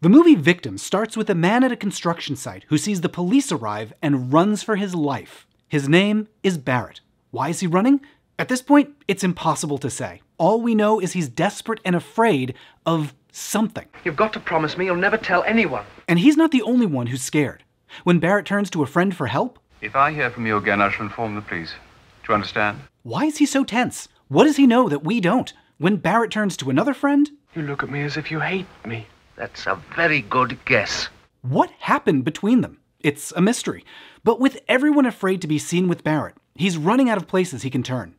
The movie Victim starts with a man at a construction site who sees the police arrive and runs for his life. His name is Barrett. Why is he running? At this point, it's impossible to say. All we know is he's desperate and afraid of something. You've got to promise me you'll never tell anyone. And he's not the only one who's scared. When Barrett turns to a friend for help... If I hear from you again, I shall inform the police. Do you understand? Why is he so tense? What does he know that we don't? When Barrett turns to another friend... You look at me as if you hate me. That's a very good guess. What happened between them? It's a mystery. But with everyone afraid to be seen with Barrett, he's running out of places he can turn.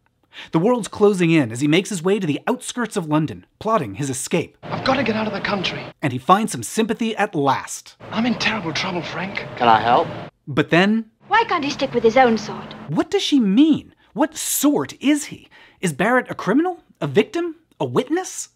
The world's closing in as he makes his way to the outskirts of London, plotting his escape. I've got to get out of the country. And he finds some sympathy at last. I'm in terrible trouble, Frank. Can I help? But then... Why can't he stick with his own sort? What does she mean? What sort is he? Is Barrett a criminal? A victim? A witness?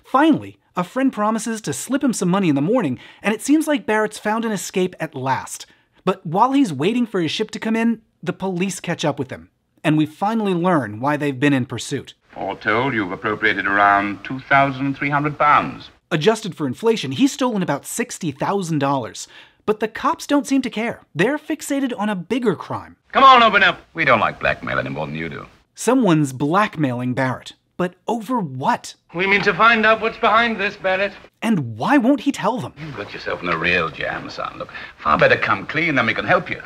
Finally, a friend promises to slip him some money in the morning, and it seems like Barrett's found an escape at last. But while he's waiting for his ship to come in, the police catch up with him. And we finally learn why they've been in pursuit. All told, you've appropriated around £2,300. Adjusted for inflation, he's stolen about $60,000. But the cops don't seem to care. They're fixated on a bigger crime. Come on, open up. We don't like blackmail any more than you do. Someone's blackmailing Barrett. But over what? We mean to find out what's behind this, Barrett. And why won't he tell them? You've got yourself in a real jam, son. Look, far better come clean, then we can help you.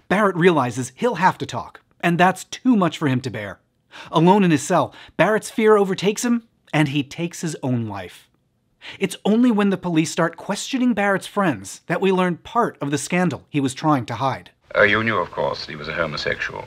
Barrett realizes he'll have to talk, and that's too much for him to bear. Alone in his cell, Barrett's fear overtakes him, and he takes his own life. It's only when the police start questioning Barrett's friends that we learn part of the scandal he was trying to hide. You knew, of course, that he was a homosexual.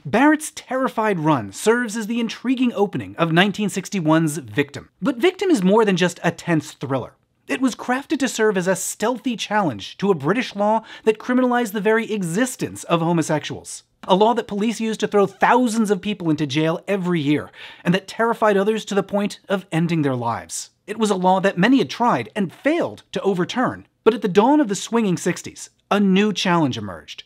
Barrett's terrified run serves as the intriguing opening of 1961's Victim. But Victim is more than just a tense thriller. It was crafted to serve as a stealthy challenge to a British law that criminalized the very existence of homosexuals. A law that police used to throw thousands of people into jail every year, and that terrified others to the point of ending their lives. It was a law that many had tried and failed to overturn. But at the dawn of the swinging 60s, a new challenge emerged.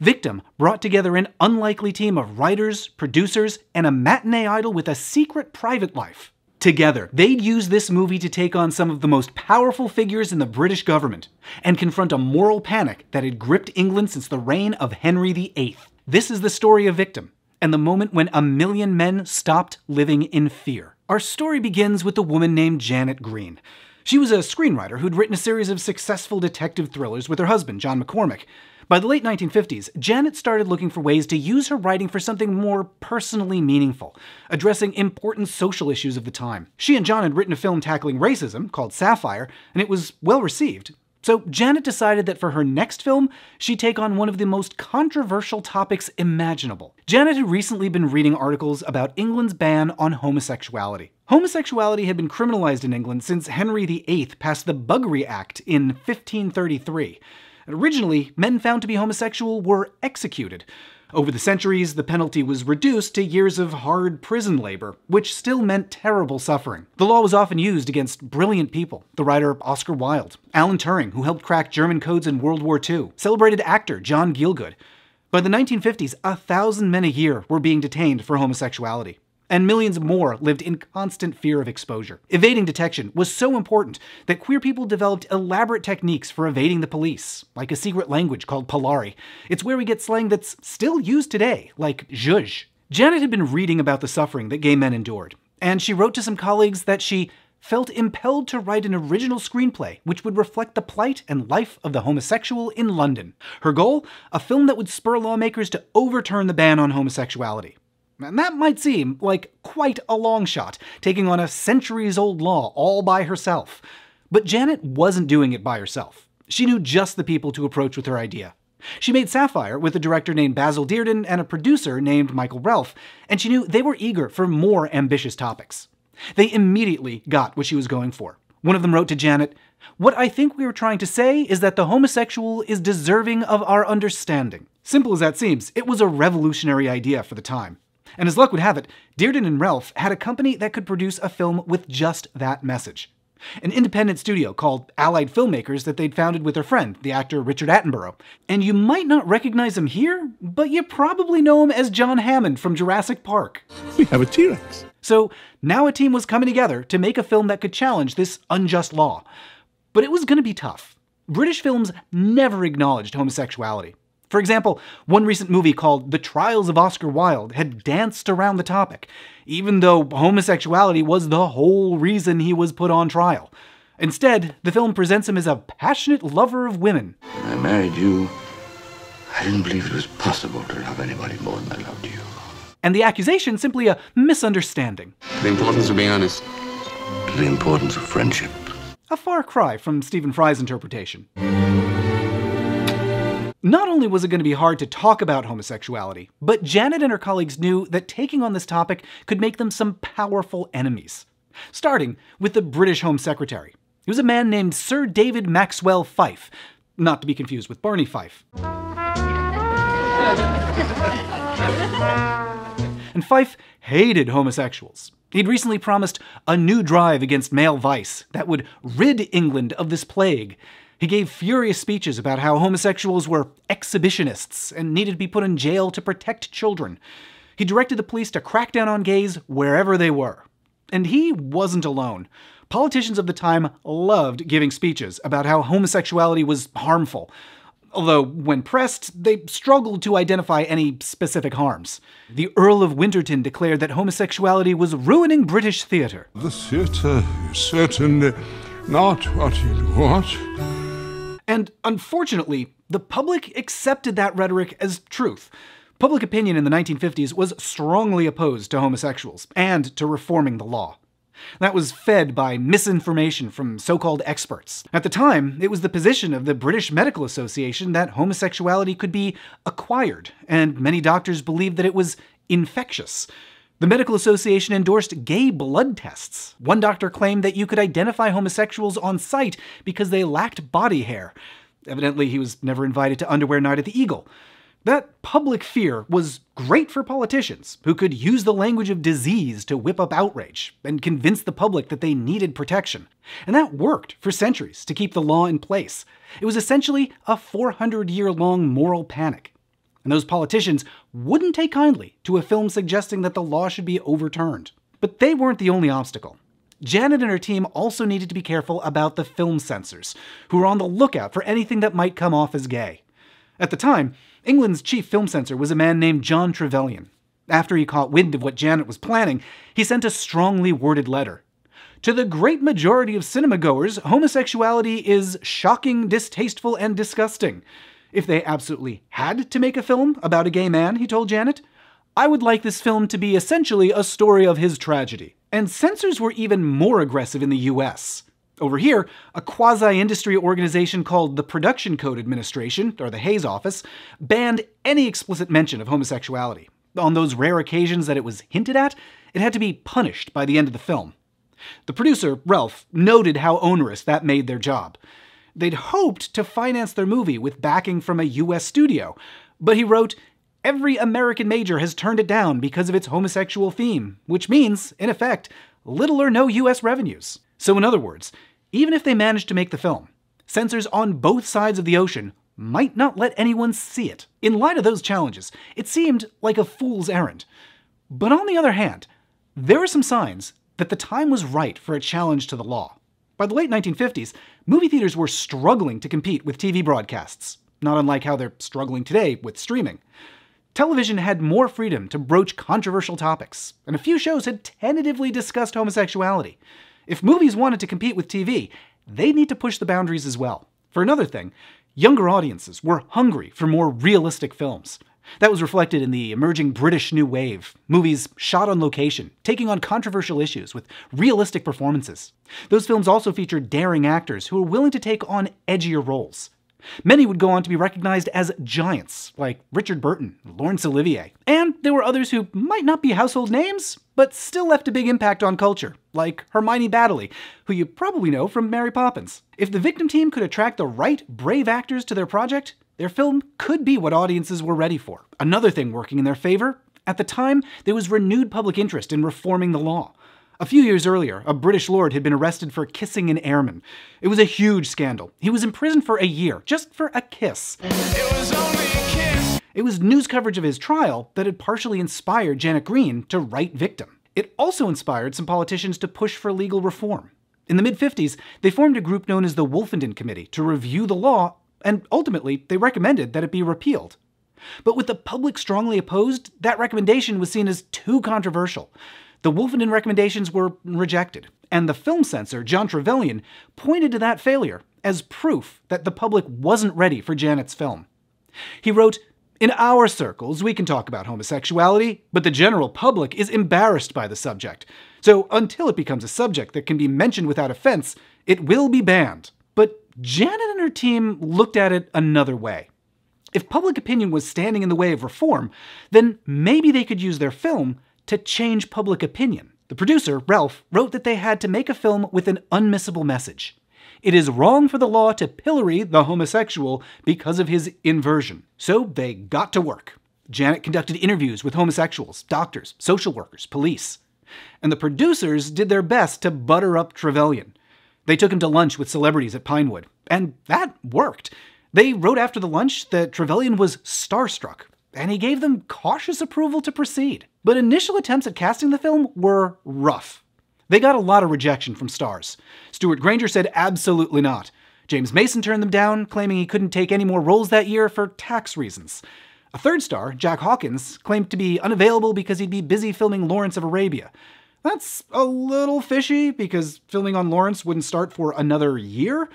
Victim brought together an unlikely team of writers, producers, and a matinee idol with a secret private life. Together, they'd use this movie to take on some of the most powerful figures in the British government and confront a moral panic that had gripped England since the reign of Henry VIII. This is the story of Victim, and the moment when 1 million men stopped living in fear. Our story begins with a woman named Janet Green. She was a screenwriter who'd written a series of successful detective thrillers with her husband, John McCormick. By the late 1950s, Janet started looking for ways to use her writing for something more personally meaningful, addressing important social issues of the time. She and John had written a film tackling racism called Sapphire, and it was well received. So Janet decided that for her next film, she'd take on one of the most controversial topics imaginable. Janet had recently been reading articles about England's ban on homosexuality. Homosexuality had been criminalized in England since Henry VIII passed the Buggery Act in 1533. Originally, men found to be homosexual were executed. Over the centuries, the penalty was reduced to years of hard prison labor, which still meant terrible suffering. The law was often used against brilliant people. The writer Oscar Wilde, Alan Turing, who helped crack German codes in World War II, celebrated actor John Gielgud. By the 1950s, 1,000 men a year were being detained for homosexuality. And millions more lived in constant fear of exposure. Evading detection was so important that queer people developed elaborate techniques for evading the police, like a secret language called Polari. It's where we get slang that's still used today, like zhuzh. Janet had been reading about the suffering that gay men endured, and she wrote to some colleagues that she felt impelled to write an original screenplay which would reflect the plight and life of the homosexual in London. Her goal? A film that would spur lawmakers to overturn the ban on homosexuality. And that might seem like quite a long shot, taking on a centuries-old law all by herself. But Janet wasn't doing it by herself. She knew just the people to approach with her idea. She made Sapphire with a director named Basil Dearden and a producer named Michael Relf, and she knew they were eager for more ambitious topics. They immediately got what she was going for. One of them wrote to Janet, "What I think we were trying to say is that the homosexual is deserving of our understanding." Simple as that seems, it was a revolutionary idea for the time. And as luck would have it, Dearden and Relf had a company that could produce a film with just that message. An independent studio called Allied Filmmakers that they'd founded with their friend, the actor Richard Attenborough. And you might not recognize him here, but you probably know him as John Hammond from Jurassic Park. We have a T-Rex. So now a team was coming together to make a film that could challenge this unjust law. But it was going to be tough. British films never acknowledged homosexuality. For example, one recent movie called The Trials of Oscar Wilde had danced around the topic, even though homosexuality was the whole reason he was put on trial. Instead, the film presents him as a passionate lover of women. When I married you, I didn't believe it was possible to love anybody more than I loved you. And the accusation simply a misunderstanding. The importance of being honest. The importance of friendship. A far cry from Stephen Fry's interpretation. Not only was it going to be hard to talk about homosexuality, but Janet and her colleagues knew that taking on this topic could make them some powerful enemies. Starting with the British Home Secretary. He was a man named Sir David Maxwell Fyfe, not to be confused with Barney Fife. And Fyfe hated homosexuals. He'd recently promised a new drive against male vice that would rid England of this plague. He gave furious speeches about how homosexuals were exhibitionists and needed to be put in jail to protect children. He directed the police to crack down on gays wherever they were. And he wasn't alone. Politicians of the time loved giving speeches about how homosexuality was harmful. Although, when pressed, they struggled to identify any specific harms. The Earl of Winterton declared that homosexuality was ruining British theatre. The theatre is certainly not what you'd want. And unfortunately, the public accepted that rhetoric as truth. Public opinion in the 1950s was strongly opposed to homosexuals and to reforming the law. That was fed by misinformation from so-called experts. At the time, it was the position of the British Medical Association that homosexuality could be acquired, and many doctors believed that it was infectious. The Medical Association endorsed gay blood tests. One doctor claimed that you could identify homosexuals on sight because they lacked body hair. Evidently, he was never invited to underwear night at the Eagle. That public fear was great for politicians, who could use the language of disease to whip up outrage and convince the public that they needed protection. And that worked for centuries to keep the law in place. It was essentially a 400-year-long moral panic. And those politicians wouldn't take kindly to a film suggesting that the law should be overturned. But they weren't the only obstacle. Janet and her team also needed to be careful about the film censors, who were on the lookout for anything that might come off as gay. At the time, England's chief film censor was a man named John Trevelyan. After he caught wind of what Janet was planning, he sent a strongly worded letter. To the great majority of cinema-goers, homosexuality is shocking, distasteful, and disgusting. If they absolutely had to make a film about a gay man, he told Janet, I would like this film to be essentially a story of his tragedy. And censors were even more aggressive in the US. Over here, a quasi-industry organization called the Production Code Administration, or the Hayes Office, banned any explicit mention of homosexuality. On those rare occasions that it was hinted at, it had to be punished by the end of the film. The producer, Ralph, noted how onerous that made their job. They'd hoped to finance their movie with backing from a US studio, but he wrote, every American major has turned it down because of its homosexual theme, which means, in effect, little or no US revenues. So in other words, even if they managed to make the film, censors on both sides of the ocean might not let anyone see it. In light of those challenges, it seemed like a fool's errand. But on the other hand, there were some signs that the time was right for a challenge to the law. By the late 1950s, movie theaters were struggling to compete with TV broadcasts, not unlike how they're struggling today with streaming. Television had more freedom to broach controversial topics, and a few shows had tentatively discussed homosexuality. If movies wanted to compete with TV, they'd need to push the boundaries as well. For another thing, younger audiences were hungry for more realistic films. That was reflected in the emerging British New Wave, movies shot on location, taking on controversial issues with realistic performances. Those films also featured daring actors who were willing to take on edgier roles. Many would go on to be recognized as giants, like Richard Burton, Laurence Olivier. And there were others who might not be household names, but still left a big impact on culture, like Hermione Baddeley, who you probably know from Mary Poppins. If the Victim team could attract the right, brave actors to their project, their film could be what audiences were ready for. Another thing working in their favor, at the time, there was renewed public interest in reforming the law. A few years earlier, a British lord had been arrested for kissing an airman. It was a huge scandal. He was imprisoned for a year, just for a kiss. It was only a kiss. It was news coverage of his trial that had partially inspired Janet Green to write Victim. It also inspired some politicians to push for legal reform. In the mid-50s, they formed a group known as the Wolfenden Committee to review the law, and ultimately they recommended that it be repealed. But with the public strongly opposed, that recommendation was seen as too controversial. The Wolfenden recommendations were rejected, and the film censor, John Trevelyan, pointed to that failure as proof that the public wasn't ready for Janet's film. He wrote, "In our circles, we can talk about homosexuality, but the general public is embarrassed by the subject. So until it becomes a subject that can be mentioned without offense, it will be banned." But Janet and her team looked at it another way. If public opinion was standing in the way of reform, then maybe they could use their film to change public opinion. The producer, Ralph, wrote that they had to make a film with an unmissable message. It is wrong for the law to pillory the homosexual because of his inversion. So they got to work. Janet conducted interviews with homosexuals, doctors, social workers, police. And the producers did their best to butter up Trevelyan. They took him to lunch with celebrities at Pinewood, and that worked. They wrote after the lunch that Trevelyan was starstruck, and he gave them cautious approval to proceed. But initial attempts at casting the film were rough. They got a lot of rejection from stars. Stuart Granger said absolutely not. James Mason turned them down, claiming he couldn't take any more roles that year for tax reasons. A third star, Jack Hawkins, claimed to be unavailable because he'd be busy filming Lawrence of Arabia. That's a little fishy, because filming on Lawrence wouldn't start for another year.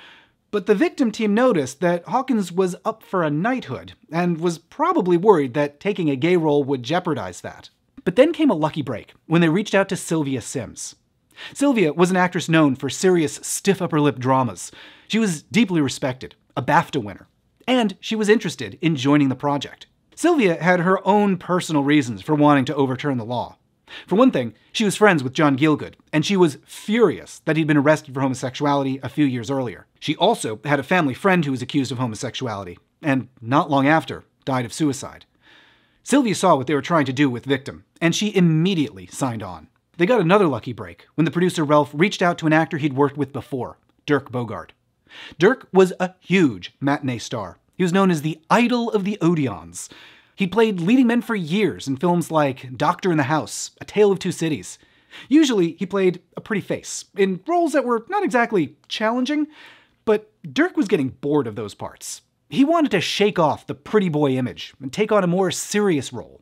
But the Victim team noticed that Hawkins was up for a knighthood, and was probably worried that taking a gay role would jeopardize that. But then came a lucky break, when they reached out to Sylvia Sims. Sylvia was an actress known for serious, stiff upper lip dramas. She was deeply respected, a BAFTA winner, and she was interested in joining the project. Sylvia had her own personal reasons for wanting to overturn the law. For one thing, she was friends with John Gielgud, and she was furious that he'd been arrested for homosexuality a few years earlier. She also had a family friend who was accused of homosexuality, and not long after, died of suicide. Sylvia saw what they were trying to do with Victim, and she immediately signed on. They got another lucky break when the producer Ralph reached out to an actor he'd worked with before, Dirk Bogarde. Dirk was a huge matinee star. He was known as the idol of the Odeons. He'd played leading men for years in films like Doctor in the House, A Tale of Two Cities. Usually, he played a pretty face, in roles that were not exactly challenging, but Dirk was getting bored of those parts. He wanted to shake off the pretty boy image and take on a more serious role.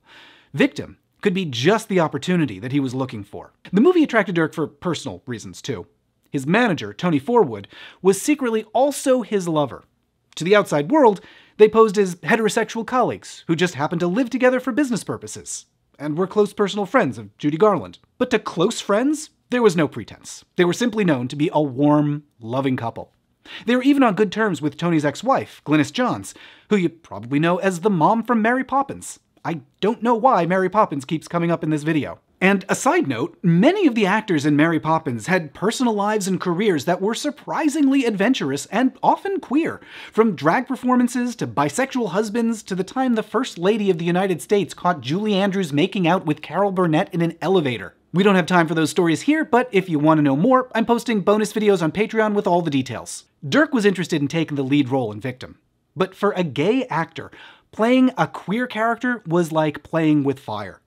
Victim could be just the opportunity that he was looking for. The movie attracted Dirk for personal reasons, too. His manager, Tony Forwood, was secretly also his lover. To the outside world, they posed as heterosexual colleagues who just happened to live together for business purposes, and were close personal friends of Judy Garland. But to close friends, there was no pretense. They were simply known to be a warm, loving couple. They were even on good terms with Tony's ex-wife, Glynis Johns, who you probably know as the mom from Mary Poppins. I don't know why Mary Poppins keeps coming up in this video. And a side note, many of the actors in Mary Poppins had personal lives and careers that were surprisingly adventurous and often queer. From drag performances to bisexual husbands to the time the First Lady of the United States caught Julie Andrews making out with Carol Burnett in an elevator. We don't have time for those stories here, but if you want to know more, I'm posting bonus videos on Patreon with all the details. Dirk was interested in taking the lead role in Victim. But for a gay actor, playing a queer character was like playing with fire.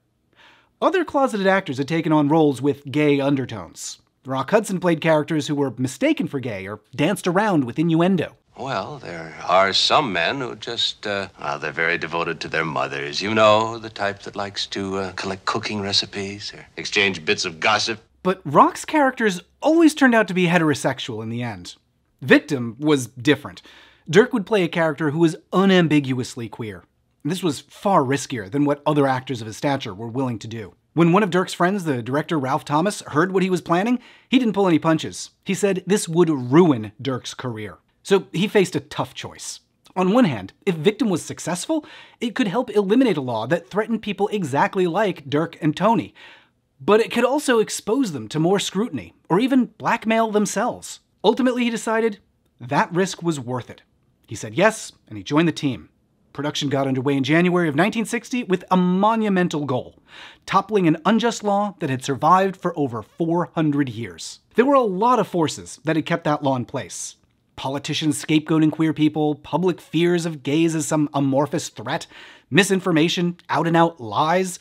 Other closeted actors had taken on roles with gay undertones. Rock Hudson played characters who were mistaken for gay or danced around with innuendo. Well, there are some men who just, they're very devoted to their mothers. You know, the type that likes to collect cooking recipes or exchange bits of gossip. But Rock's characters always turned out to be heterosexual in the end. Victim was different. Dirk would play a character who was unambiguously queer. This was far riskier than what other actors of his stature were willing to do. When one of Dirk's friends, the director Ralph Thomas, heard what he was planning, he didn't pull any punches. He said this would ruin Dirk's career. So he faced a tough choice. On one hand, if Victim was successful, it could help eliminate a law that threatened people exactly like Dirk and Tony. But it could also expose them to more scrutiny, or even blackmail themselves. Ultimately, he decided that risk was worth it. He said yes, and he joined the team. Production got underway in January of 1960 with a monumental goal: toppling an unjust law that had survived for over 400 years. There were a lot of forces that had kept that law in place. Politicians scapegoating queer people, public fears of gays as some amorphous threat, misinformation, out-and-out lies.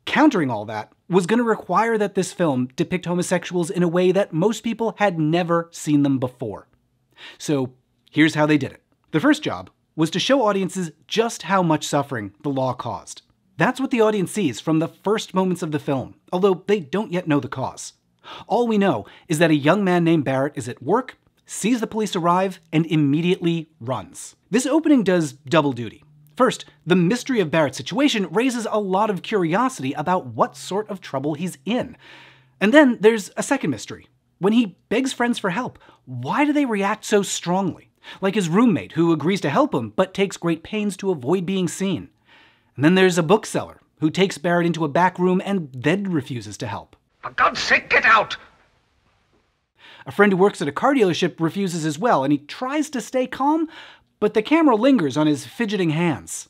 Countering all that was going to require that this film depict homosexuals in a way that most people had never seen them before. So here's how they did it. The first job was to show audiences just how much suffering the law caused. That's what the audience sees from the first moments of the film, although they don't yet know the cause. All we know is that a young man named Barrett is at work, sees the police arrive, and immediately runs. This opening does double duty. First, the mystery of Barrett's situation raises a lot of curiosity about what sort of trouble he's in. And then there's a second mystery. When he begs friends for help, why do they react so strongly? Like his roommate who agrees to help him but takes great pains to avoid being seen. And then there's a bookseller who takes Barrett into a back room and then refuses to help. For God's sake, get out! A friend who works at a car dealership refuses as well, and he tries to stay calm, but the camera lingers on his fidgeting hands.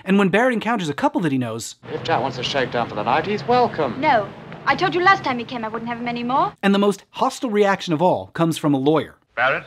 And when Barrett encounters a couple that he knows... If Jack wants a shakedown for the night, he's welcome. No. I told you last time he came I wouldn't have him anymore. And the most hostile reaction of all comes from a lawyer. Barrett,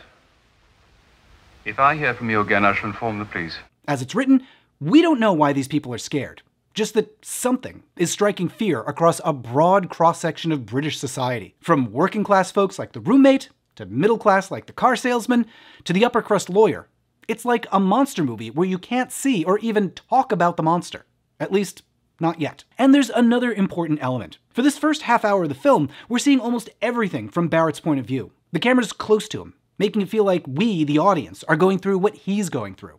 if I hear from you again, I shall inform the police. As it's written, we don't know why these people are scared. Just that something is striking fear across a broad cross-section of British society. From working-class folks like the roommate, to middle-class like the car salesman, to the upper-crust lawyer. It's like a monster movie where you can't see or even talk about the monster. At least, not yet. And there's another important element. For this first half hour of the film, we're seeing almost everything from Barrett's point of view. The camera's close to him, making it feel like we, the audience, are going through what he's going through.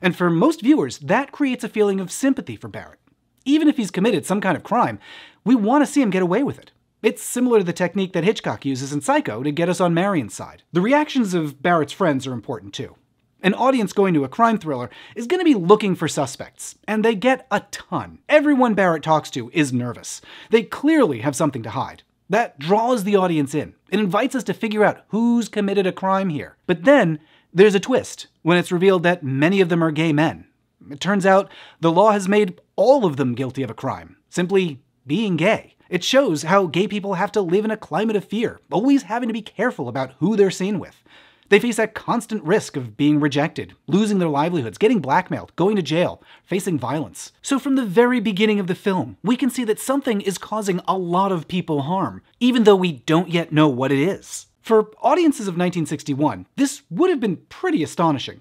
And for most viewers, that creates a feeling of sympathy for Barrett. Even if he's committed some kind of crime, we want to see him get away with it. It's similar to the technique that Hitchcock uses in Psycho to get us on Marion's side. The reactions of Barrett's friends are important too. An audience going to a crime thriller is going to be looking for suspects, and they get a ton. Everyone Barrett talks to is nervous. They clearly have something to hide. That draws the audience in. It invites us to figure out who's committed a crime here. But then there's a twist when it's revealed that many of them are gay men. It turns out the law has made all of them guilty of a crime, simply being gay. It shows how gay people have to live in a climate of fear, always having to be careful about who they're seen with. They face that constant risk of being rejected, losing their livelihoods, getting blackmailed, going to jail, facing violence. So from the very beginning of the film, we can see that something is causing a lot of people harm, even though we don't yet know what it is. For audiences of 1961, this would have been pretty astonishing.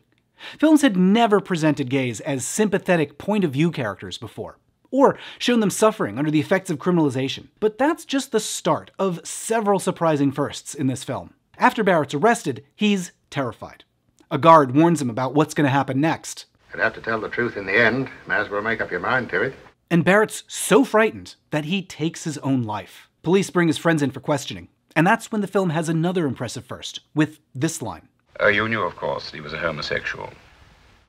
Films had never presented gays as sympathetic point-of-view characters before, or shown them suffering under the effects of criminalization. But that's just the start of several surprising firsts in this film. After Barrett's arrested, he's terrified. A guard warns him about what's going to happen next. You'd have to tell the truth in the end. Might as well make up your mind to it. And Barrett's so frightened that he takes his own life. Police bring his friends in for questioning, and that's when the film has another impressive first, with this line. You knew, of course, he was a homosexual.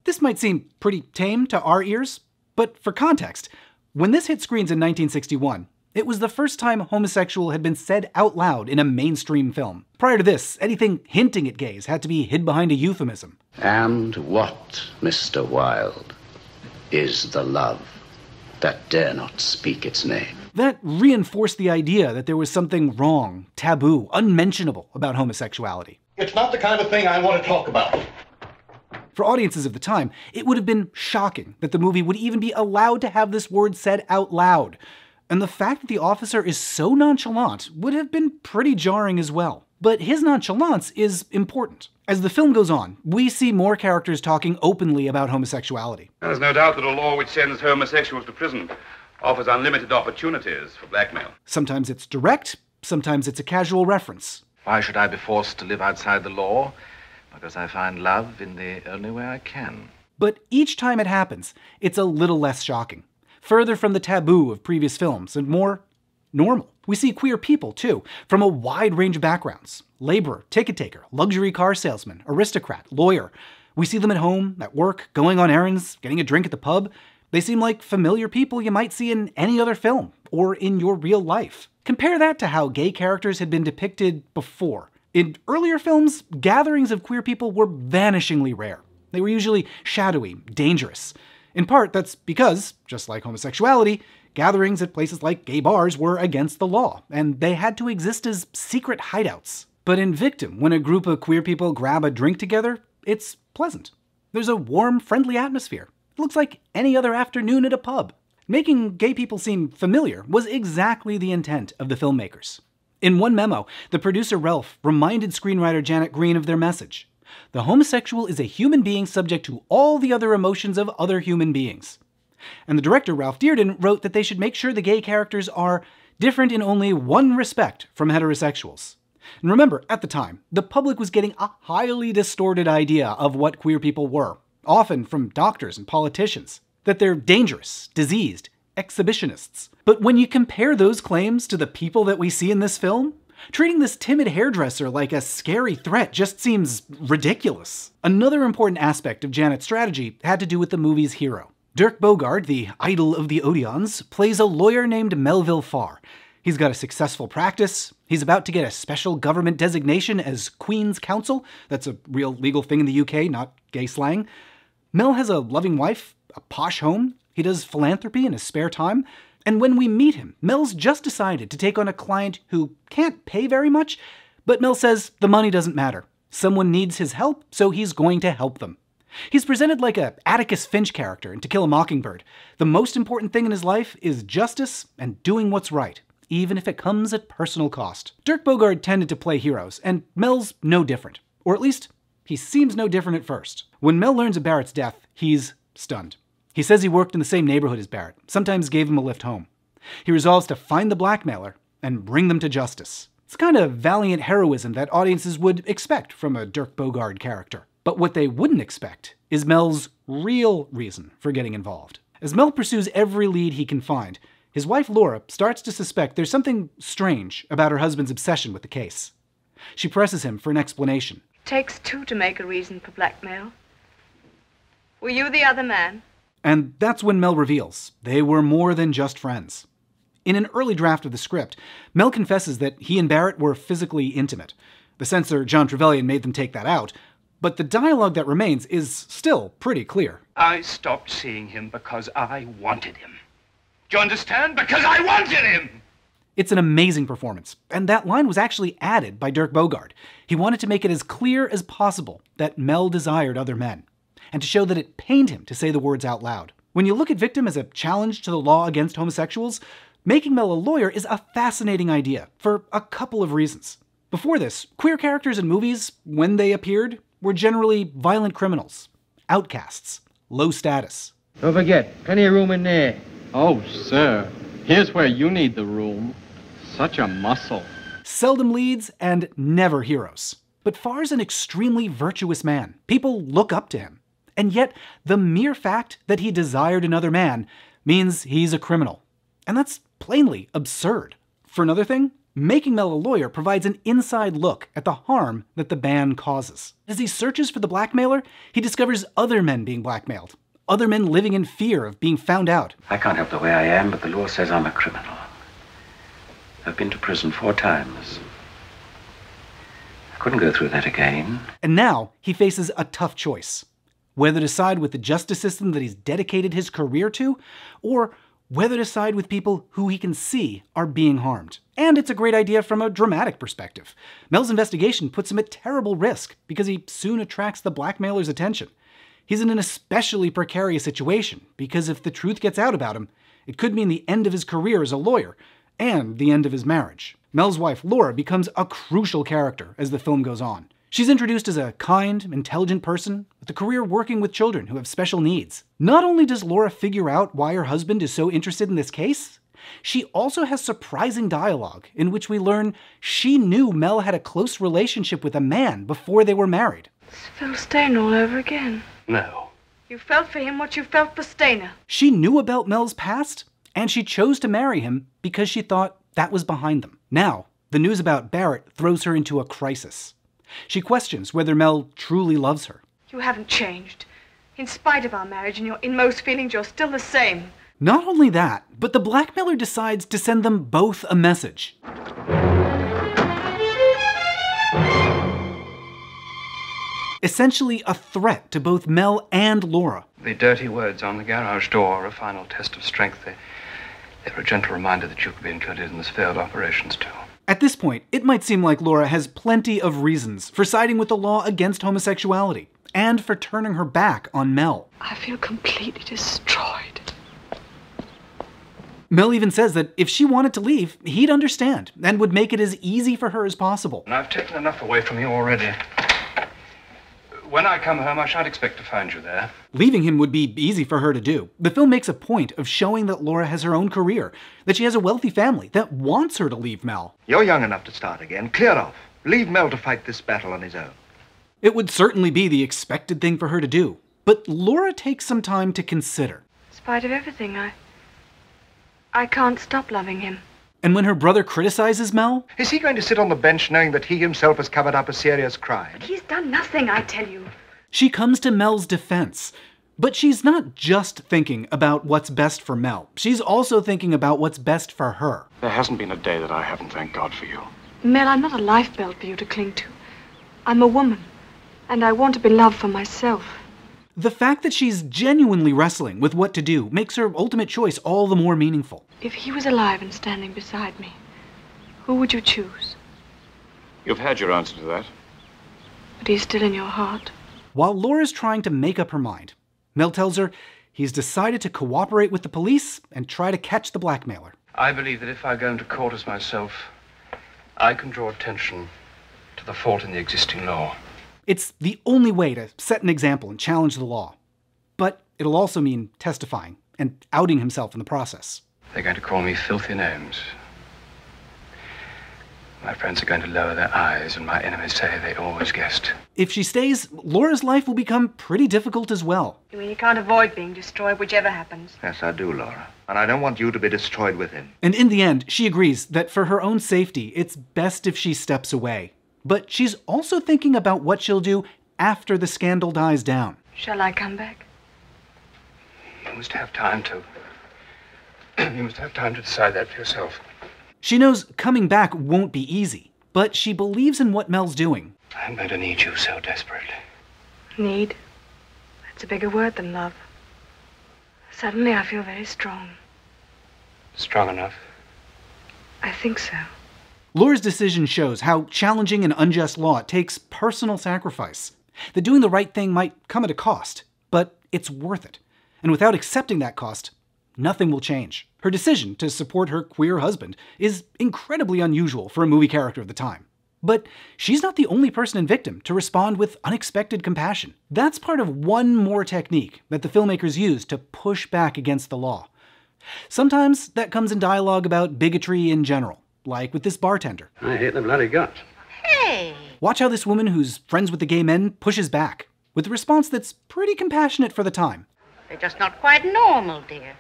This might seem pretty tame to our ears, but for context, when this hit screens in 1961, it was the first time homosexual had been said out loud in a mainstream film. Prior to this, anything hinting at gays had to be hid behind a euphemism. And what, Mr. Wilde, is the love that dare not speak its name? That reinforced the idea that there was something wrong, taboo, unmentionable about homosexuality. It's not the kind of thing I want to talk about. For audiences of the time, it would have been shocking that the movie would even be allowed to have this word said out loud. And the fact that the officer is so nonchalant would have been pretty jarring as well. But his nonchalance is important. As the film goes on, we see more characters talking openly about homosexuality. There's no doubt that a law which sends homosexuals to prison offers unlimited opportunities for blackmail. Sometimes it's direct, sometimes it's a casual reference. Why should I be forced to live outside the law? Because I find love in the only way I can. But each time it happens, it's a little less shocking. Further from the taboo of previous films and more normal. We see queer people, too, from a wide range of backgrounds. Laborer, ticket taker, luxury car salesman, aristocrat, lawyer. We see them at home, at work, going on errands, getting a drink at the pub. They seem like familiar people you might see in any other film, or in your real life. Compare that to how gay characters had been depicted before. In earlier films, gatherings of queer people were vanishingly rare. They were usually shadowy, dangerous. In part, that's because, just like homosexuality, gatherings at places like gay bars were against the law, and they had to exist as secret hideouts. But in Victim, when a group of queer people grab a drink together, it's pleasant. There's a warm, friendly atmosphere. It looks like any other afternoon at a pub. Making gay people seem familiar was exactly the intent of the filmmakers. In one memo, the producer Ralph reminded screenwriter Janet Green of their message. The homosexual is a human being subject to all the other emotions of other human beings. And the director, Ralph Dearden, wrote that they should make sure the gay characters are different in only one respect from heterosexuals. And remember, at the time, the public was getting a highly distorted idea of what queer people were, often from doctors and politicians, that they're dangerous, diseased, exhibitionists. But when you compare those claims to the people that we see in this film, treating this timid hairdresser like a scary threat just seems ridiculous. Another important aspect of Janet's strategy had to do with the movie's hero. Dirk Bogarde, the idol of the Odeons, plays a lawyer named Melville Farr. He's got a successful practice, he's about to get a special government designation as Queen's Counsel. That's a real legal thing in the UK, not gay slang. Mel has a loving wife, a posh home, he does philanthropy in his spare time, and when we meet him, Mel's just decided to take on a client who can't pay very much, but Mel says the money doesn't matter. Someone needs his help, so he's going to help them. He's presented like a Atticus Finch character in To Kill a Mockingbird. The most important thing in his life is justice and doing what's right, even if it comes at personal cost. Dirk Bogarde tended to play heroes, and Mel's no different. Or at least, he seems no different at first. When Mel learns of Barrett's death, he's stunned. He says he worked in the same neighborhood as Barrett, sometimes gave him a lift home. He resolves to find the blackmailer and bring them to justice. It's kind of valiant heroism that audiences would expect from a Dirk Bogarde character. But what they wouldn't expect is Mel's real reason for getting involved. As Mel pursues every lead he can find, his wife Laura starts to suspect there's something strange about her husband's obsession with the case. She presses him for an explanation. It takes two to make a reason for blackmail. Were you the other man? And that's when Mel reveals they were more than just friends. In an early draft of the script, Mel confesses that he and Barrett were physically intimate. The censor, John Trevelyan, made them take that out, but the dialogue that remains is still pretty clear. I stopped seeing him because I wanted him. Do you understand? Because I wanted him! It's an amazing performance, and that line was actually added by Dirk Bogarde. He wanted to make it as clear as possible that Mel desired other men, and to show that it pained him to say the words out loud. When you look at Victim as a challenge to the law against homosexuals, making Mel a lawyer is a fascinating idea, for a couple of reasons. Before this, queer characters in movies, when they appeared, were generally violent criminals, outcasts, low status. Don't forget, plenty of room in there. Oh, sir, here's where you need the room. Such a muscle. Seldom leads and never heroes. But Farr's an extremely virtuous man. People look up to him. And yet, the mere fact that he desired another man means he's a criminal. And that's plainly absurd. For another thing, making Mel a lawyer provides an inside look at the harm that the ban causes. As he searches for the blackmailer, he discovers other men being blackmailed. Other men living in fear of being found out. I can't help the way I am, but the law says I'm a criminal. I've been to prison 4 times. I couldn't go through that again. And now he faces a tough choice. Whether to side with the justice system that he's dedicated his career to, or whether to side with people who he can see are being harmed. And it's a great idea from a dramatic perspective. Mel's investigation puts him at terrible risk because he soon attracts the blackmailer's attention. He's in an especially precarious situation because if the truth gets out about him, it could mean the end of his career as a lawyer and the end of his marriage. Mel's wife, Laura, becomes a crucial character as the film goes on. She's introduced as a kind, intelligent person with a career working with children who have special needs. Not only does Laura figure out why her husband is so interested in this case, she also has surprising dialogue in which we learn she knew Mel had a close relationship with a man before they were married. It's Phil Stainer all over again. No. You felt for him what you felt for Stainer. She knew about Mel's past, and she chose to marry him because she thought that was behind them. Now, the news about Barrett throws her into a crisis. She questions whether Mel truly loves her. You haven't changed. In spite of our marriage and your inmost feelings, you're still the same. Not only that, but the blackmailer decides to send them both a message. Essentially a threat to both Mel and Laura. The dirty words on the garage door are a final test of strength. They're a gentle reminder that you could be included in this failed operations too. At this point, it might seem like Laura has plenty of reasons for siding with the law against homosexuality, and for turning her back on Mel. I feel completely destroyed. Mel even says that if she wanted to leave, he'd understand and would make it as easy for her as possible. And I've taken enough away from you already. When I come home, I shan't expect to find you there. Leaving him would be easy for her to do. The film makes a point of showing that Laura has her own career, that she has a wealthy family that wants her to leave Mel. You're young enough to start again. Clear off. Leave Mel to fight this battle on his own. It would certainly be the expected thing for her to do, but Laura takes some time to consider. In spite of everything, I can't stop loving him. And when her brother criticizes Mel... Is he going to sit on the bench knowing that he himself has covered up a serious crime? But he's done nothing, I tell you. She comes to Mel's defense. But she's not just thinking about what's best for Mel. She's also thinking about what's best for her. There hasn't been a day that I haven't thanked God for you. Mel, I'm not a lifebelt for you to cling to. I'm a woman, and I want to be loved for myself. The fact that she's genuinely wrestling with what to do makes her ultimate choice all the more meaningful. If he was alive and standing beside me, who would you choose? You've had your answer to that. But he's still in your heart. While Laura's trying to make up her mind, Mel tells her he's decided to cooperate with the police and try to catch the blackmailer. I believe that if I go into court as myself, I can draw attention to the fault in the existing law. It's the only way to set an example and challenge the law. But it'll also mean testifying and outing himself in the process. They're going to call me filthy names. My friends are going to lower their eyes, and my enemies say they always guessed. If she stays, Laura's life will become pretty difficult as well. You mean you can't avoid being destroyed, whichever happens? Yes, I do, Laura. And I don't want you to be destroyed with him. And in the end, she agrees that for her own safety, it's best if she steps away. But she's also thinking about what she'll do after the scandal dies down. Shall I come back? You must have time to... You must have time to decide that for yourself. She knows coming back won't be easy, but she believes in what Mel's doing. I'm going to need you so desperately. Need? That's a bigger word than love. Suddenly I feel very strong. Strong enough? I think so. Laura's decision shows how challenging an unjust law takes personal sacrifice. That doing the right thing might come at a cost, but it's worth it. And without accepting that cost, nothing will change. Her decision to support her queer husband is incredibly unusual for a movie character of the time. But she's not the only person in Victim to respond with unexpected compassion. That's part of one more technique that the filmmakers use to push back against the law. Sometimes that comes in dialogue about bigotry in general, like with this bartender. I hate the bloody guts. Hey! Watch how this woman who's friends with the gay men pushes back, with a response that's pretty compassionate for the time. They're just not quite normal, dear.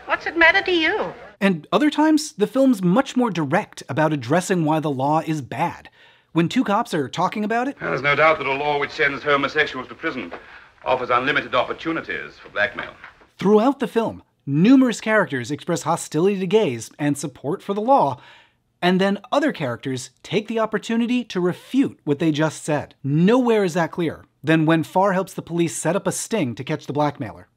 What's it matter to you? And other times, the film's much more direct about addressing why the law is bad. When two cops are talking about it... There's no doubt that a law which sends homosexuals to prison offers unlimited opportunities for blackmail. Throughout the film, numerous characters express hostility to gays and support for the law, and then other characters take the opportunity to refute what they just said. Nowhere is that clearer than when Farr helps the police set up a sting to catch the blackmailer.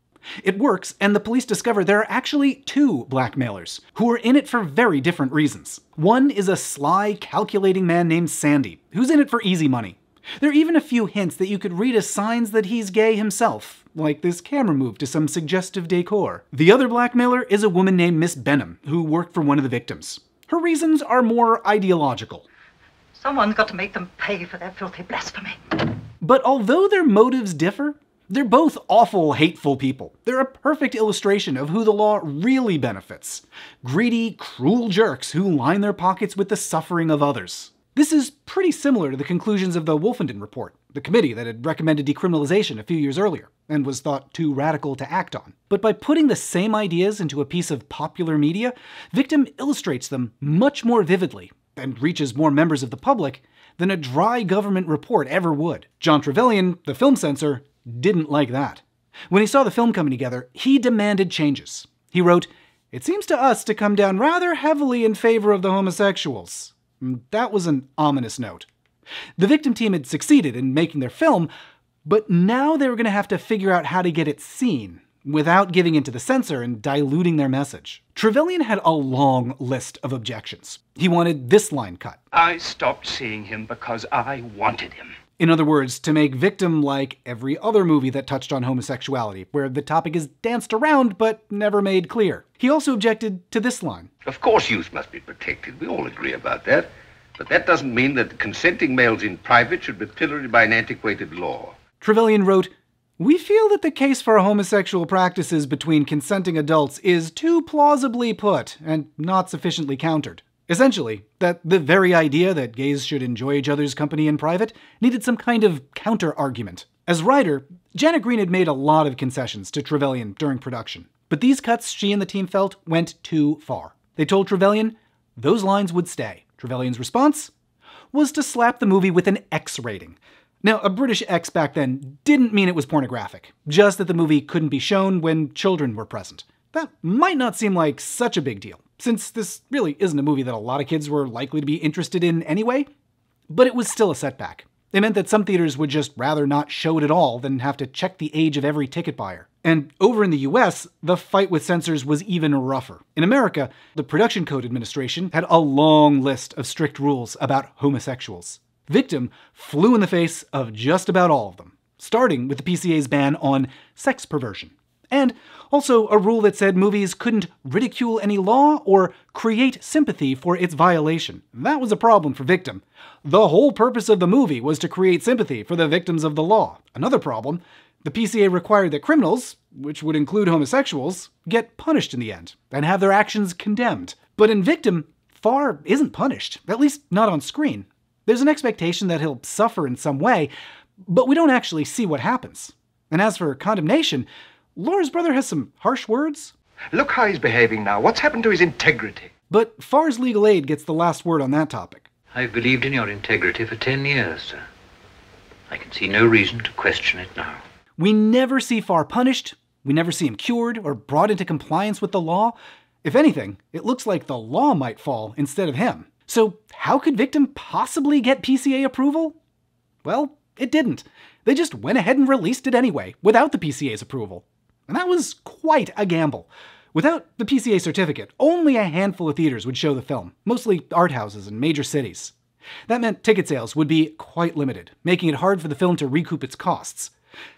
It works, and the police discover there are actually two blackmailers, who are in it for very different reasons. One is a sly, calculating man named Sandy, who's in it for easy money. There are even a few hints that you could read as signs that he's gay himself, like this camera move to some suggestive decor. The other blackmailer is a woman named Miss Benham, who worked for one of the victims. Her reasons are more ideological. Someone's got to make them pay for their filthy blasphemy. But although their motives differ, they're both awful, hateful people. They're a perfect illustration of who the law really benefits. Greedy, cruel jerks who line their pockets with the suffering of others. This is pretty similar to the conclusions of the Wolfenden Report, the committee that had recommended decriminalization a few years earlier, and was thought too radical to act on. But by putting the same ideas into a piece of popular media, Victim illustrates them much more vividly, and reaches more members of the public, than a dry government report ever would. John Trevelyan, the film censor, didn't like that. When he saw the film coming together, he demanded changes. He wrote, "It seems to us to come down rather heavily in favor of the homosexuals." That was an ominous note. The Victim team had succeeded in making their film, but now they were going to have to figure out how to get it seen, without giving in to the censor and diluting their message. Trevelyan had a long list of objections. He wanted this line cut. I stopped seeing him because I wanted him. In other words, to make Victim like every other movie that touched on homosexuality, where the topic is danced around but never made clear. He also objected to this line. Of course youth must be protected. We all agree about that. But that doesn't mean that consenting males in private should be pilloried by an antiquated law. Trevelyan wrote, "We feel that the case for homosexual practices between consenting adults is too plausibly put and not sufficiently countered. Essentially, that the very idea that gays should enjoy each other's company in private needed some kind of counter-argument." As writer, Janet Green had made a lot of concessions to Trevelyan during production, but these cuts she and the team felt went too far. They told Trevelyan those lines would stay. Trevelyan's response was to slap the movie with an X rating. Now, a British X back then didn't mean it was pornographic, just that the movie couldn't be shown when children were present. That might not seem like such a big deal, since this really isn't a movie that a lot of kids were likely to be interested in anyway, but it was still a setback. It meant that some theaters would just rather not show it at all than have to check the age of every ticket buyer. And over in the US, the fight with censors was even rougher. In America, the Production Code Administration had a long list of strict rules about homosexuals. Victim flew in the face of just about all of them, starting with the PCA's ban on sex perversion. And also a rule that said movies couldn't ridicule any law or create sympathy for its violation. That was a problem for Victim. The whole purpose of the movie was to create sympathy for the victims of the law. Another problem, the PCA required that criminals, which would include homosexuals, get punished in the end and have their actions condemned. But in Victim, Farr isn't punished, at least not on screen. There's an expectation that he'll suffer in some way, but we don't actually see what happens. And as for condemnation, Laura's brother has some harsh words. Look how he's behaving now. What's happened to his integrity? But Farr's legal aid gets the last word on that topic. I've believed in your integrity for 10 years, sir. I can see no reason to question it now. We never see Farr punished, we never see him cured or brought into compliance with the law. If anything, it looks like the law might fall instead of him. So how could Victim possibly get PCA approval? Well, it didn't. They just went ahead and released it anyway, without the PCA's approval. And that was quite a gamble. Without the PCA certificate, only a handful of theaters would show the film, mostly art houses in major cities. That meant ticket sales would be quite limited, making it hard for the film to recoup its costs.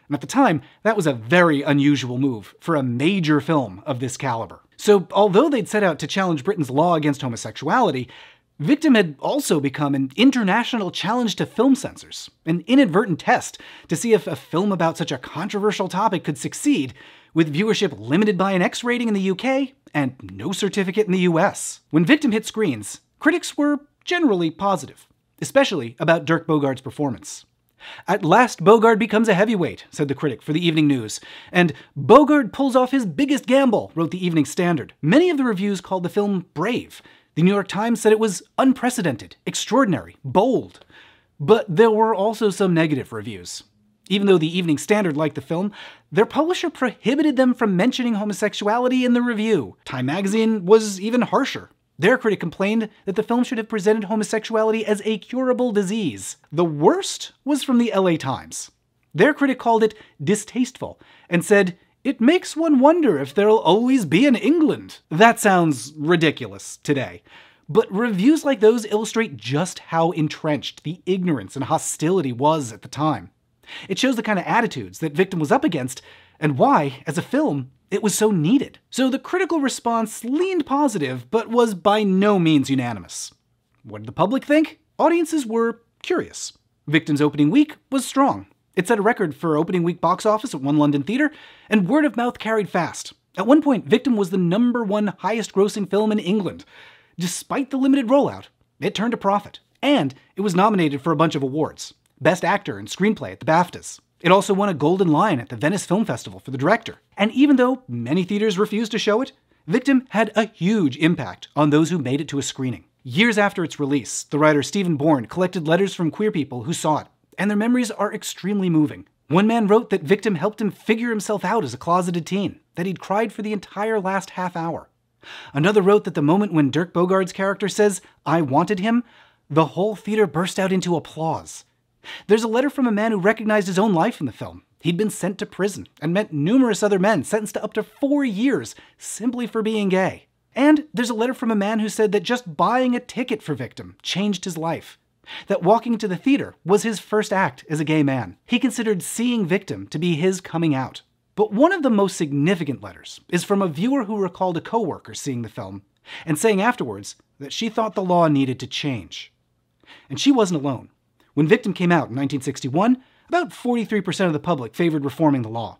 And at the time, that was a very unusual move for a major film of this caliber. So although they'd set out to challenge Britain's law against homosexuality, Victim had also become an international challenge to film censors, an inadvertent test to see if a film about such a controversial topic could succeed, with viewership limited by an X rating in the UK and no certificate in the US. When Victim hit screens, critics were generally positive, especially about Dirk Bogarde's performance. "At last Bogarde becomes a heavyweight," said the critic for the Evening News, and "Bogarde pulls off his biggest gamble," wrote the Evening Standard. Many of the reviews called the film brave. The New York Times said it was unprecedented, extraordinary, bold. But there were also some negative reviews. Even though the Evening Standard liked the film, their publisher prohibited them from mentioning homosexuality in the review. Time magazine was even harsher. Their critic complained that the film should have presented homosexuality as a curable disease. The worst was from the LA Times. Their critic called it distasteful and said, "It makes one wonder if there'll always be an England." That sounds ridiculous today. But reviews like those illustrate just how entrenched the ignorance and hostility was at the time. It shows the kind of attitudes that Victim was up against and why, as a film, it was so needed. So the critical response leaned positive, but was by no means unanimous. What did the public think? Audiences were curious. Victim's opening week was strong. It set a record for opening week box office at one London theater, and word of mouth carried fast. At one point, Victim was the #1 highest grossing film in England. Despite the limited rollout, it turned a profit, and it was nominated for a bunch of awards. Best Actor and Screenplay at the BAFTAs. It also won a Golden Lion at the Venice Film Festival for the director. And even though many theaters refused to show it, Victim had a huge impact on those who made it to a screening. Years after its release, the writer Stephen Bourne collected letters from queer people who saw it, and their memories are extremely moving. One man wrote that Victim helped him figure himself out as a closeted teen, that he'd cried for the entire last half hour. Another wrote that the moment when Dirk Bogarde's character says, "I wanted him," the whole theater burst out into applause. There's a letter from a man who recognized his own life in the film. He'd been sent to prison and met numerous other men sentenced to up to 4 years simply for being gay. And there's a letter from a man who said that just buying a ticket for Victim changed his life. that walking into the theater was his first act as a gay man. He considered seeing Victim to be his coming out. But one of the most significant letters is from a viewer who recalled a coworker seeing the film and saying afterwards that she thought the law needed to change. And she wasn't alone. When Victim came out in 1961, about 43% of the public favored reforming the law.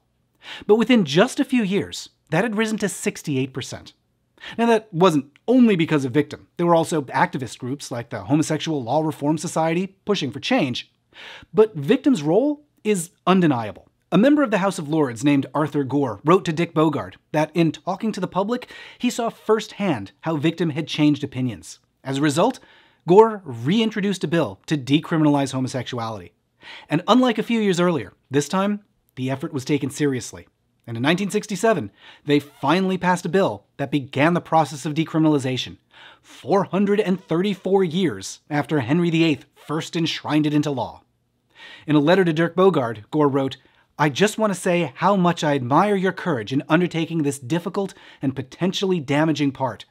But within just a few years, that had risen to 68%. Now, that wasn't only because of Victim. There were also activist groups like the Homosexual Law Reform Society pushing for change. But Victim's role is undeniable. A member of the House of Lords named Arthur Gore wrote to Dirk Bogarde that in talking to the public, he saw firsthand how Victim had changed opinions. As a result, Gore reintroduced a bill to decriminalize homosexuality. And unlike a few years earlier, this time, the effort was taken seriously. And in 1967, they finally passed a bill that began the process of decriminalization, 434 years after Henry VIII first enshrined it into law. In a letter to Dirk Bogarde, Gore wrote, "I just want to say how much I admire your courage in undertaking this difficult and potentially damaging part,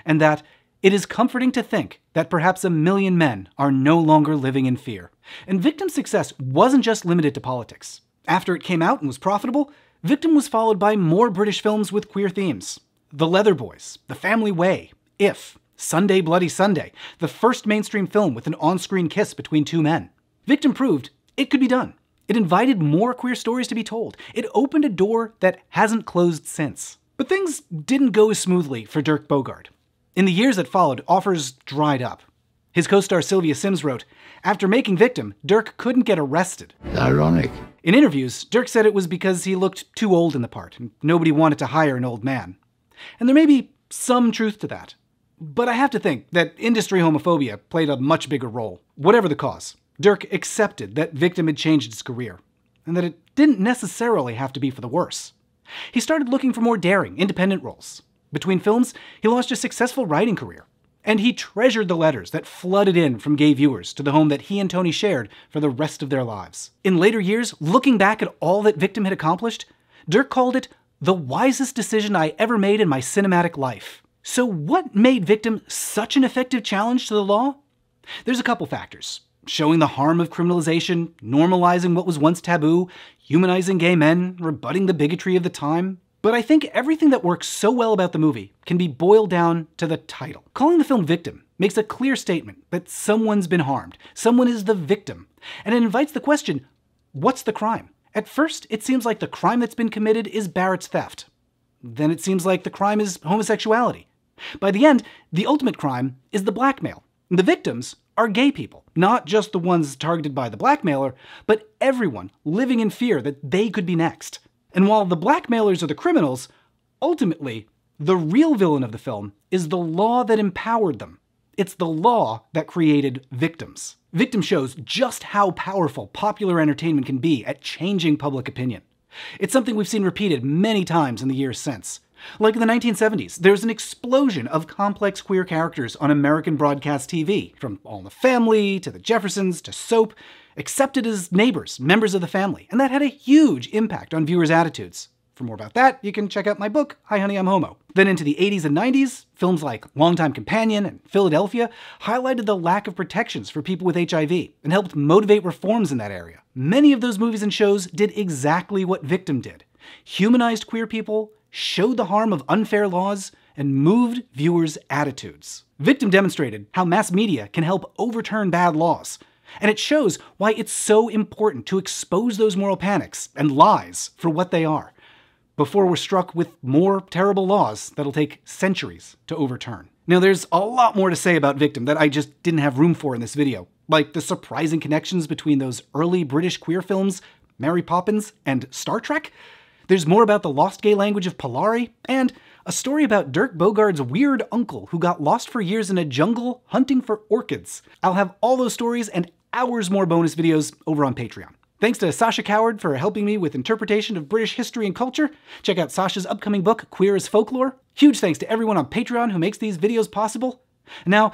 and that it is comforting to think that perhaps 1 million men are no longer living in fear." And Victim's success wasn't just limited to politics. After it came out and was profitable, Victim was followed by more British films with queer themes. The Leather Boys, The Family Way, If, Sunday Bloody Sunday, the first mainstream film with an on-screen kiss between two men. Victim proved it could be done. It invited more queer stories to be told. It opened a door that hasn't closed since. But things didn't go as smoothly for Dirk Bogarde. In the years that followed, offers dried up. His co-star Sylvia Sims wrote, "After making Victim, Dirk couldn't get arrested." Ironic. In interviews, Dirk said it was because he looked too old in the part, and nobody wanted to hire an old man. And there may be some truth to that. But I have to think that industry homophobia played a much bigger role. Whatever the cause, Dirk accepted that Victim had changed his career, and that it didn't necessarily have to be for the worse. He started looking for more daring, independent roles. Between films, he launched a successful writing career. And he treasured the letters that flooded in from gay viewers to the home that he and Tony shared for the rest of their lives. In later years, looking back at all that Victim had accomplished, Dirk called it the wisest decision I ever made in my cinematic life. So what made Victim such an effective challenge to the law? There's a couple factors. Showing the harm of criminalization, normalizing what was once taboo, humanizing gay men, rebutting the bigotry of the time. But I think everything that works so well about the movie can be boiled down to the title. Calling the film Victim makes a clear statement that someone's been harmed, someone is the victim, and it invites the question, what's the crime? At first, it seems like the crime that's been committed is Barrett's theft. Then it seems like the crime is homosexuality. By the end, the ultimate crime is the blackmail. The victims are gay people, not just the ones targeted by the blackmailer, but everyone living in fear that they could be next. And while the blackmailers are the criminals, ultimately, the real villain of the film is the law that empowered them. It's the law that created victims. Victim shows just how powerful popular entertainment can be at changing public opinion. It's something we've seen repeated many times in the years since. Like in the 1970s, there's an explosion of complex queer characters on American broadcast TV, from All in the Family, to the Jeffersons, to Soap, accepted as neighbors, members of the family, and that had a huge impact on viewers' attitudes. For more about that, you can check out my book, Hi Honey, I'm Homo. Then into the 80s and 90s, films like Longtime Companion and Philadelphia highlighted the lack of protections for people with HIV and helped motivate reforms in that area. Many of those movies and shows did exactly what Victim did. Humanized queer people, showed the harm of unfair laws, and moved viewers' attitudes. Victim demonstrated how mass media can help overturn bad laws. And it shows why it's so important to expose those moral panics and lies for what they are, before we're struck with more terrible laws that'll take centuries to overturn. Now, there's a lot more to say about Victim that I just didn't have room for in this video, like the surprising connections between those early British queer films, Mary Poppins and Star Trek. There's more about the lost gay language of Polari, and a story about Dirk Bogarde's weird uncle who got lost for years in a jungle hunting for orchids. I'll have all those stories and hours more bonus videos over on Patreon. Thanks to Sasha Coward for helping me with interpretation of British history and culture. Check out Sasha's upcoming book, Queer as Folklore. Huge thanks to everyone on Patreon who makes these videos possible. Now,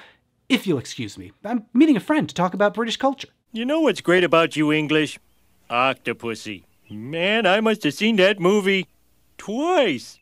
if you'll excuse me, I'm meeting a friend to talk about British culture. You know what's great about you English? Octopussy. Man, I must have seen that movie twice.